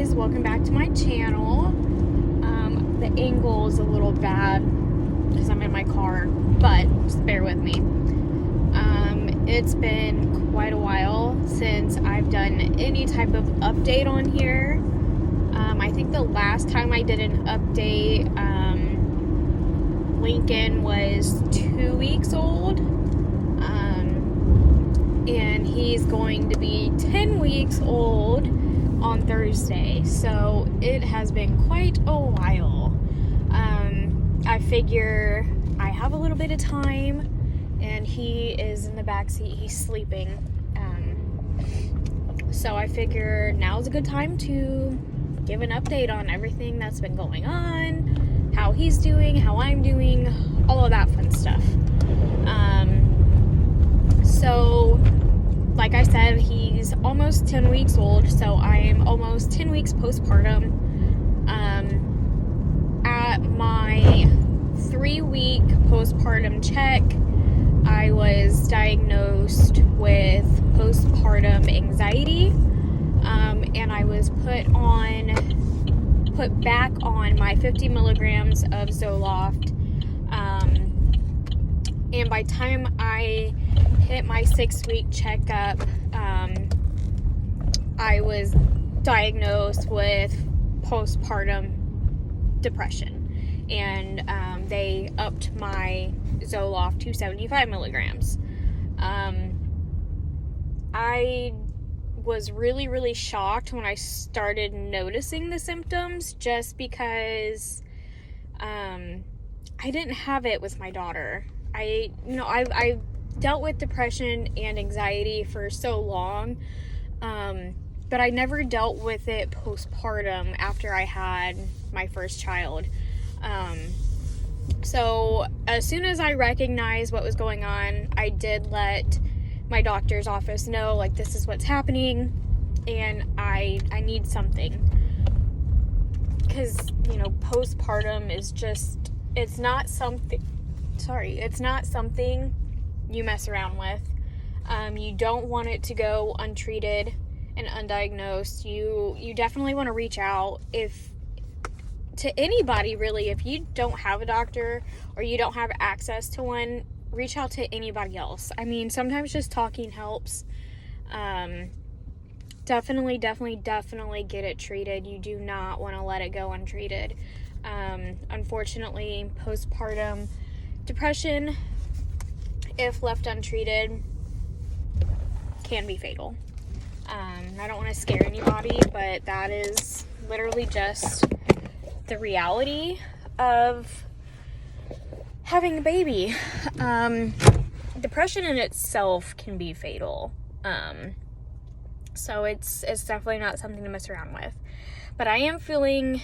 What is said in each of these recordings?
guys, welcome back to my channel. The angle is a little bad because I'm in my car, but just bear with me. It's been quite a while since I've done any type of update on here. I think the last time I did an update, Lincoln was 2 weeks old, and he's going to be 10 weeks old on Thursday, so it has been quite a while. I figure I have a little bit of time, and he is in the back seat, he's sleeping, so I figure now's a good time to give an update on everything that's been going on, how he's doing, how I'm doing, all of that fun stuff. So like I said, he's almost 10 weeks old, so I am almost 10 weeks postpartum. At my 3-week postpartum check, I was diagnosed with postpartum anxiety, and I was put back on my 50 milligrams of Zoloft, and by the time I hit my 6-week checkup, I was diagnosed with postpartum depression, and they upped my Zoloft to 75 milligrams. I was really shocked when I started noticing the symptoms, just because I didn't have it with my daughter. I dealt with depression and anxiety for so long, but I never dealt with it postpartum after I had my first child. So as soon as I recognized what was going on, I did let my doctor's office know, like, this is what's happening, and I need something. Because, postpartum is just, it's not something you mess around with. You don't want it to go untreated and undiagnosed. You definitely want to reach out to anybody, really. If you don't have a doctor or you don't have access to one, reach out to anybody else. I mean, sometimes just talking helps. Definitely get it treated. You do not want to let it go untreated. Unfortunately, postpartum depression, if left untreated, can be fatal. I don't want to scare anybody, but that is literally just the reality of having a baby. Depression in itself can be fatal. So it's definitely not something to mess around with. But I am feeling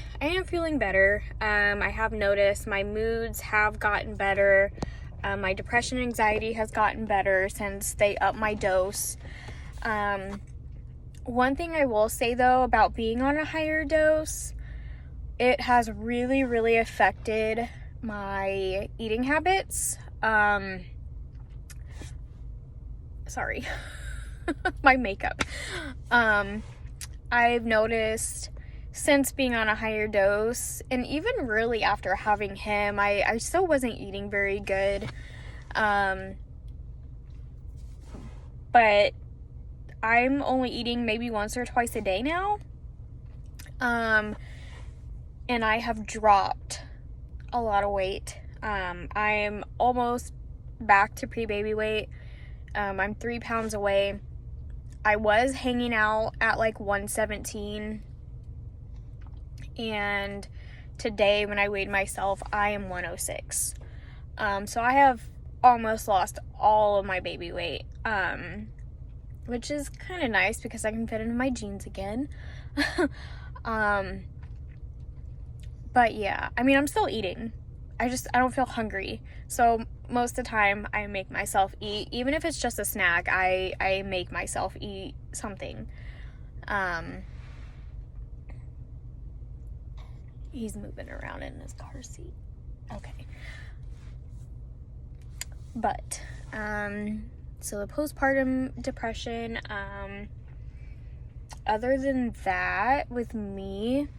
better. I have noticed my moods have gotten better. My depression and anxiety has gotten better since they upped my dose. One thing I will say, though, about being on a higher dose, it has really affected my eating habits. Sorry. My makeup. I've noticed since being on a higher dose, and even really after having him, I still wasn't eating very good. But I'm only eating maybe once or twice a day now. And I have dropped a lot of weight. I'm almost back to pre-baby weight. I'm 3 pounds away. I was hanging out at like 117, and today when I weighed myself, I am 106. So I have almost lost all of my baby weight, which is kind of nice because I can fit into my jeans again. But yeah, I mean, I'm still eating. I don't feel hungry. So most of the time I make myself eat. Even if it's just a snack, I make myself eat something. He's moving around in his car seat. Okay. But, so the postpartum depression, other than that, with me,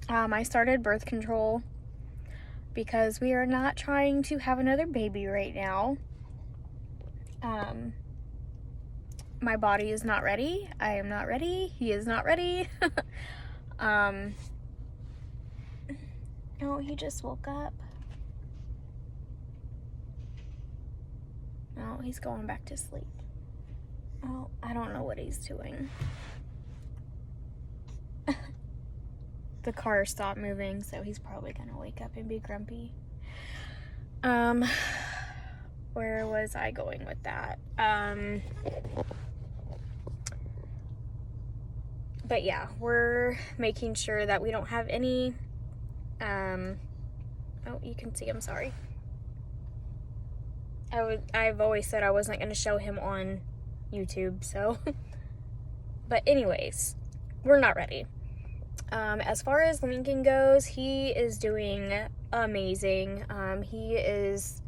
I started birth control because we are not trying to have another baby right now. My body is not ready. I am not ready. He is not ready. Oh, he just woke up. Oh, he's going back to sleep. Oh, I don't know what he's doing. The car stopped moving, so he's probably gonna wake up and be grumpy. Where was I going with that? But yeah, we're making sure that we don't have any, oh, you can see, I'm sorry. I've always said I wasn't going to show him on YouTube, so. But anyways, we're not ready. As far as Lincoln goes, he is doing amazing. He is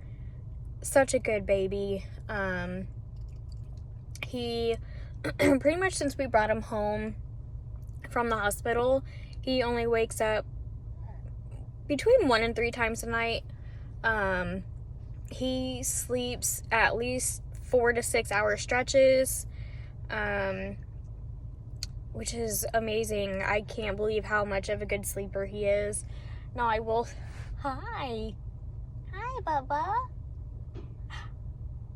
such a good baby. He, pretty much since we brought him home from the hospital, he only wakes up between 1 and 3 times a night. He sleeps at least 4 to 6 hour stretches, which is amazing. I can't believe how much of a good sleeper he is. Now I will, hi, Bubba,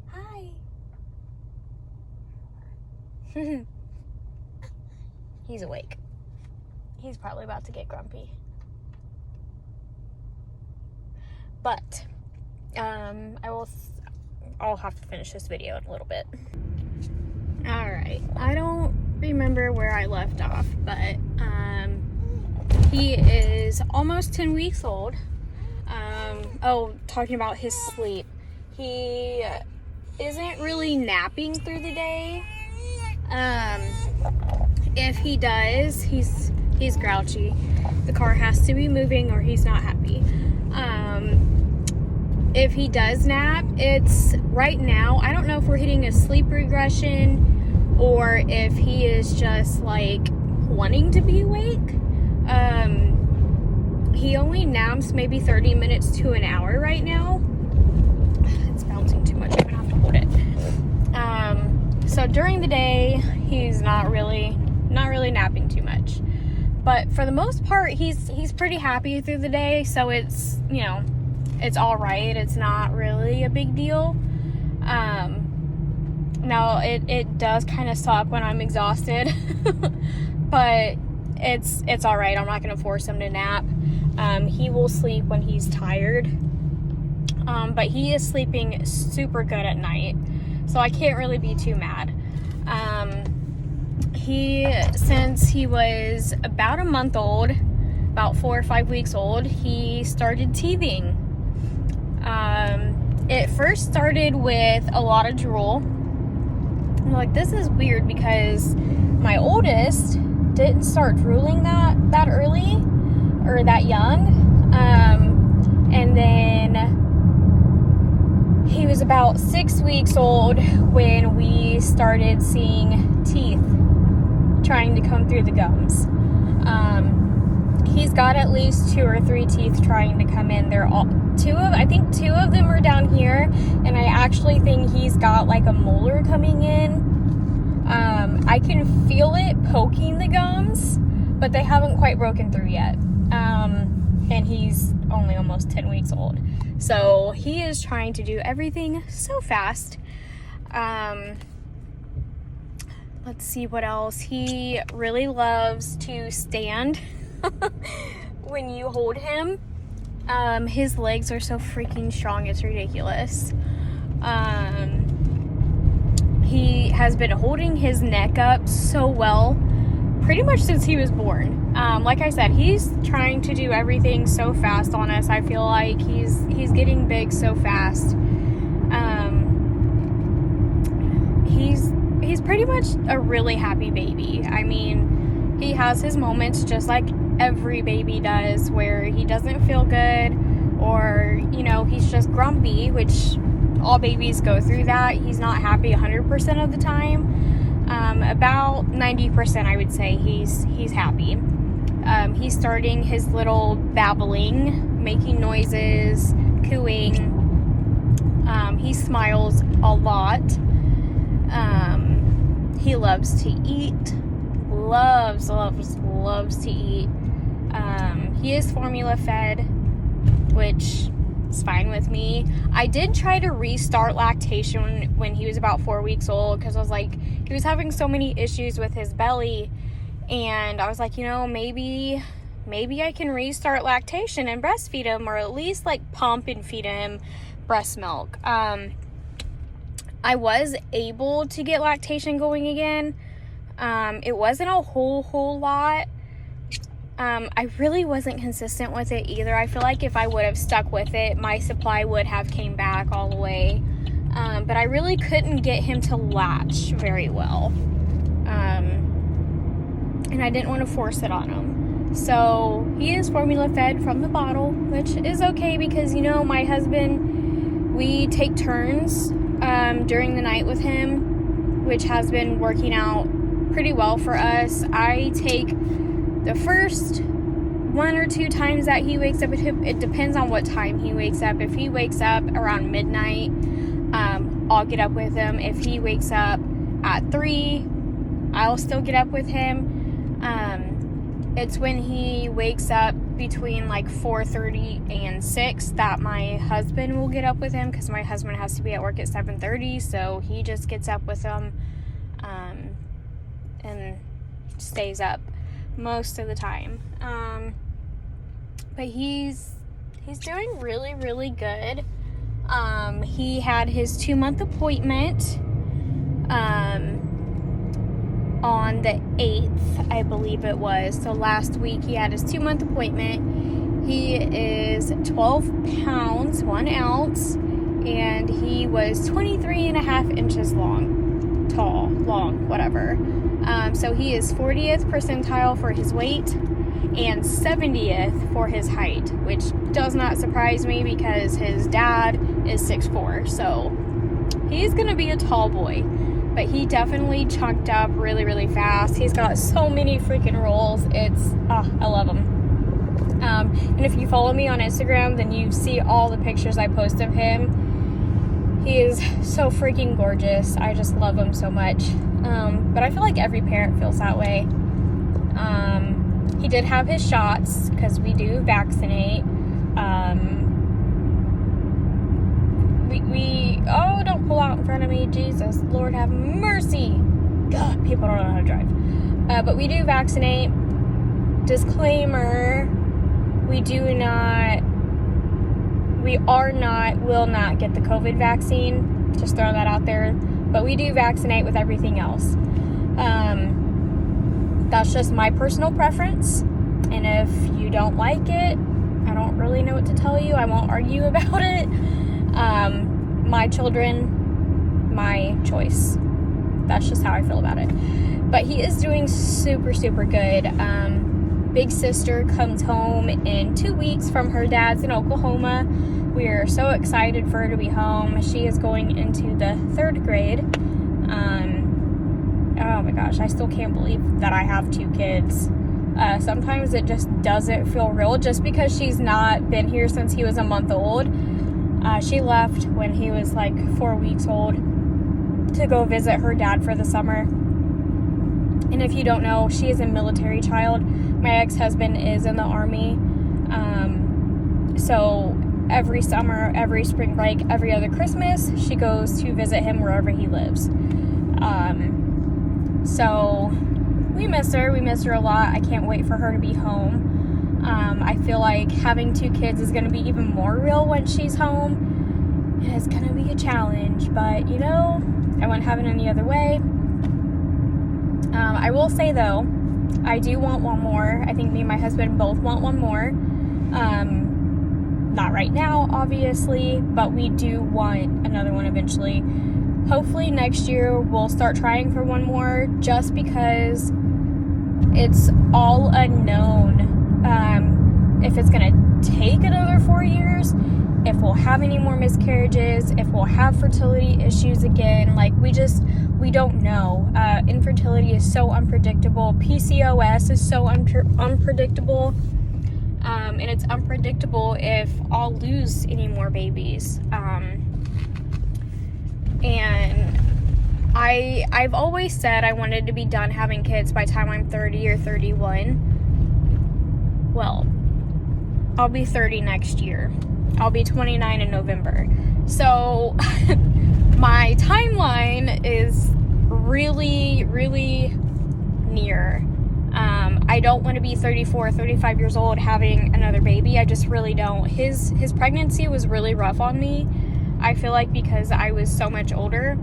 hi. He's awake. He's probably about to get grumpy. But, I'll have to finish this video in a little bit. Alright, I don't remember where I left off, but, he is almost 10 weeks old. Talking about his sleep. He isn't really napping through the day. If he does, he's grouchy. The car has to be moving or he's not happy. If he does nap, it's right now, I don't know if we're hitting a sleep regression or if he is just like wanting to be awake. He only naps maybe 30 minutes to an hour right now. It's bouncing too much, I'm gonna have to hold it. So during the day, he's not really napping too much. But for the most part, he's pretty happy through the day, so it's, you know, it's all right. It's not really a big deal. Now it does kind of suck when I'm exhausted, but it's all right. I'm not going to force him to nap. He will sleep when he's tired. But he is sleeping super good at night, so I can't really be too mad. Since he was about a month old, about 4 or 5 weeks old, he started teething. It first started with a lot of drool. I'm like, this is weird because my oldest didn't start drooling that early or that young. And then he was about 6 weeks old when we started seeing teeth trying to come through the gums. He's got at least 2 or 3 teeth trying to come in. I think 2 of them are down here, and I actually think he's got like a molar coming in. I can feel it poking the gums, but they haven't quite broken through yet. And he's only almost 10 weeks old. So he is trying to do everything so fast. Let's see what else. He really loves to stand when you hold him. His legs are so freaking strong, it's ridiculous. He has been holding his neck up so well pretty much since he was born. Like I said, he's trying to do everything so fast on us. I feel like he's getting big so fast. He's pretty much a really happy baby. I mean, he has his moments just like every baby does where he doesn't feel good or, you know, he's just grumpy, which all babies go through that. He's not happy 100% of the time. About 90%, I would say he's happy. He's starting his little babbling, making noises, cooing. He smiles a lot. He loves to eat. Loves to eat. He is formula fed, which is fine with me. I did try to restart lactation when he was about 4 weeks old, because I was like, he was having so many issues with his belly, and I was like, maybe I can restart lactation and breastfeed him, or at least like pump and feed him breast milk. I was able to get lactation going again. It wasn't a whole lot. I really wasn't consistent with it either. I feel like if I would have stuck with it, my supply would have came back all the way. But I really couldn't get him to latch very well. And I didn't want to force it on him. So he is formula fed from the bottle, which is okay because, my husband, we take turns during the night with him, which has been working out pretty well for us. I take the first 1 or 2 times that he wakes up. It depends on what time he wakes up. If he wakes up around midnight, I'll get up with him. If he wakes up at 3, I'll still get up with him. It's when he wakes up between like 4:30 and 6 that my husband will get up with him, because my husband has to be at work at 7:30, so he just gets up with him and stays up most of the time. But he's doing really, really good. He had his 2-month appointment on the 8th, I believe it was. So last week he had his 2-month appointment. He is 12 pounds, 1 ounce, and he was 23 and a half inches tall, whatever. So he is 40th percentile for his weight and 70th for his height, which does not surprise me because his dad is 6'4", so he's gonna be a tall boy. But he definitely chunked up really, really fast. He's got so many freaking rolls. I love him. And if you follow me on Instagram, then you see all the pictures I post of him. He is so freaking gorgeous. I just love him so much. But I feel like every parent feels that way. He did have his shots, because we do vaccinate. Oh, don't pull out in front of me, Jesus, Lord have mercy. God, people don't know how to drive. But we do vaccinate. Disclaimer, will not get the COVID vaccine. Just throwing that out there. But we do vaccinate with everything else. That's just my personal preference. And if you don't like it, I don't really know what to tell you. I won't argue about it. My children, my choice. That's just how I feel about it. But he is doing super, super good. Big sister comes home in 2 weeks from her dad's in Oklahoma. We are so excited for her to be home. She is going into the 3rd grade. Oh my gosh, I still can't believe that I have 2 kids. Sometimes it just doesn't feel real, just because she's not been here since he was a month old. She left when he was like 4 weeks old to go visit her dad for the summer. And if you don't know, she is a military child. My ex-husband is in the Army. So every summer, every spring break, every other Christmas, she goes to visit him wherever he lives. So we miss her. We miss her a lot. I can't wait for her to be home. I feel like having 2 kids is going to be even more real when she's home. And it's going to be a challenge, but I wouldn't have it any other way. I will say though, I do want one more. I think me and my husband both want one more. Not right now, obviously, but we do want another one eventually. Hopefully next year we'll start trying for one more, just because it's all unknown. if it's gonna take another 4 years, if we'll have any more miscarriages, if we'll have fertility issues again. Like, we don't know. Infertility is so unpredictable. PCOS is so unpredictable. And it's unpredictable if I'll lose any more babies. And I've always said I wanted to be done having kids by the time I'm 30 or 31. Well, I'll be 30 next year. I'll be 29 in November. So my timeline is really, really near. I don't want to be 34, 35 years old having another baby. I just really don't. His pregnancy was really rough on me. I feel like because I was so much older,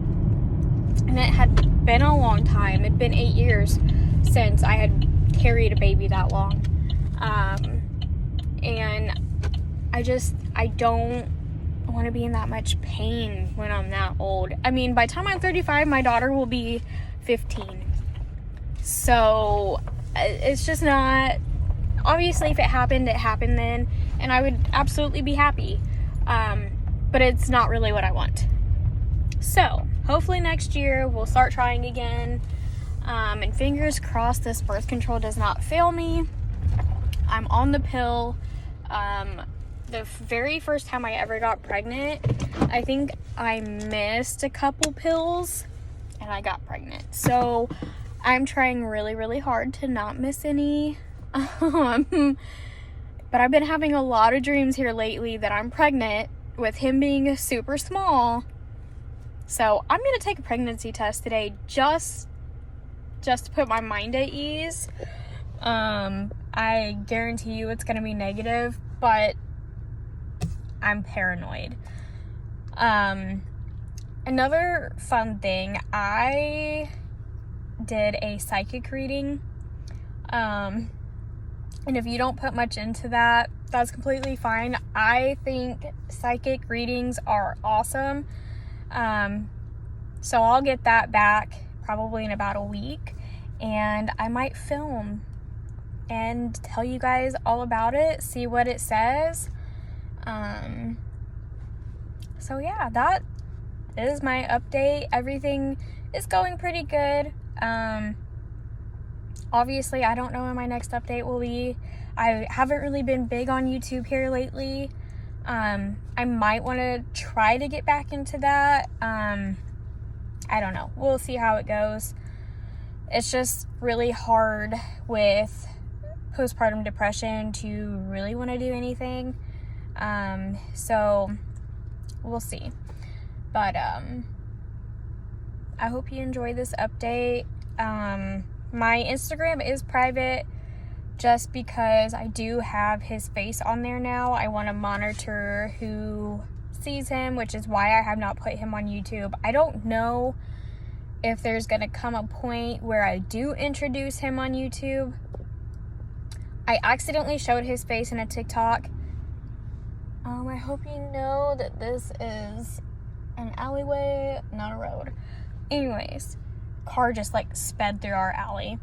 and it had been a long time. It'd been 8 years since I had carried a baby that long. And I don't want to be in that much pain when I'm that old. I mean, by the time I'm 35, my daughter will be 15. So it's just not, obviously if it happened then, and I would absolutely be happy. But it's not really what I want. So hopefully next year we'll start trying again. And fingers crossed this birth control does not fail me. I'm on the pill. The very first time I ever got pregnant, I think I missed a couple pills and I got pregnant. So I'm trying really, really hard to not miss any. But I've been having a lot of dreams here lately that I'm pregnant, with him being super small. So I'm going to take a pregnancy test today just to put my mind at ease. I guarantee you it's going to be negative, but I'm paranoid. Another fun thing, I did a psychic reading. And if you don't put much into that, that's completely fine. I think psychic readings are awesome. So I'll get that back probably in about a week, and I might film and tell you guys all about it, see what it says. So yeah, that is my update. Everything is going pretty good. Obviously, I don't know when my next update will be. I haven't really been big on YouTube here lately. I might want to try to get back into that. I don't know. We'll see how it goes. It's just really hard with postpartum depression to really want to do anything. So we'll see. But I hope you enjoy this update. My Instagram is private just because I do have his face on there now. I want to monitor who sees him, which is why I have not put him on YouTube. I don't know if there's going to come a point where I do introduce him on YouTube. I accidentally showed his face in a TikTok. I hope you know that this is an alleyway, not a road. Anyways, car just like sped through our alley.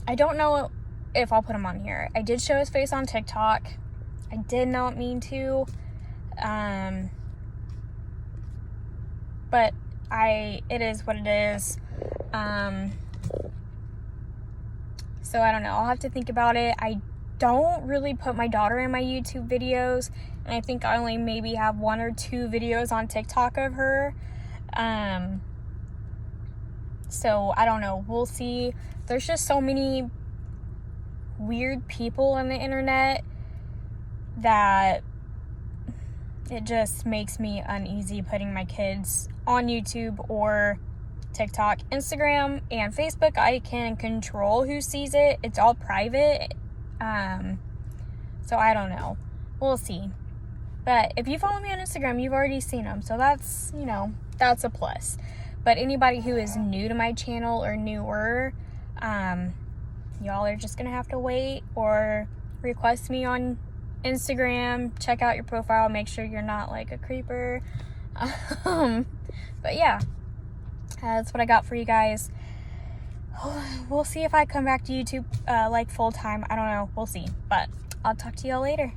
I don't know if I'll put him on here. I did show his face on TikTok. I did not mean to. But it is what it is. So I don't know. I'll have to think about it. I don't really put my daughter in my YouTube videos, and I think I only maybe have 1 or 2 videos on TikTok of her. So I don't know. We'll see. There's just so many weird people on the internet that it just makes me uneasy putting my kids on YouTube or TikTok. Instagram and Facebook, I can control who sees it. It's all private. So I don't know. We'll see. But if you follow me on Instagram, you've already seen them. So that's, that's a plus. But anybody who is new to my channel or newer, y'all are just going to have to wait or request me on Instagram. Check out your profile. Make sure you're not like a creeper. But yeah, that's what I got for you guys. we'll see if I come back to YouTube like full time. I don't know. We'll see. But I'll talk to y'all later.